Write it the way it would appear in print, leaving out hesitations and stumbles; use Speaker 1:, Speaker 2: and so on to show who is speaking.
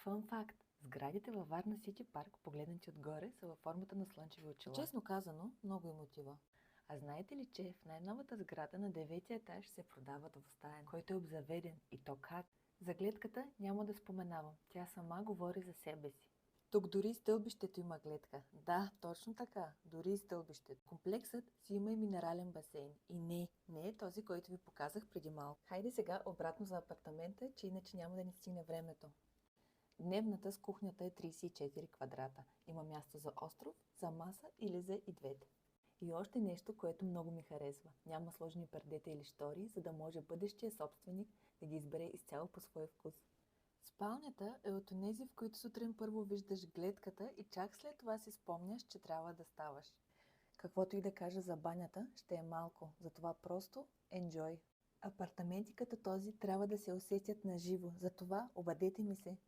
Speaker 1: Фън факт! Сградите във Варна Сити Парк, погледнати отгоре, са във формата на слънчеви очила.
Speaker 2: Честно казано, много им отива.
Speaker 1: А знаете ли, че в най-новата сграда на 9-ти етаж се продава двустаен, който е обзаведен и то как? За гледката няма да споменавам, тя сама говори за себе си.
Speaker 2: Тук дори и стълбището има гледка. Да, точно така, дори и стълбището. Комплексът си има и минерален басейн. И не е този, който ви показах преди малко. Хайде сега обратно за апартамента, че иначе няма да ни стигне времето. Дневната с кухнята е 34 квадрата. Има място за остров, за маса или за и двете.
Speaker 1: И още нещо, което много ми харесва. Няма сложни пердета или штори, за да може бъдещия собственик да ги избере изцяло по свой вкус.
Speaker 2: Спалнята е от онези, в които сутрин първо виждаш гледката и чак след това си спомняш, че трябва да ставаш. Каквото и да кажа за банята, ще е малко, затова просто enjoy. Апартаменти като този трябва да се усетят на живо, затова обадете ми се.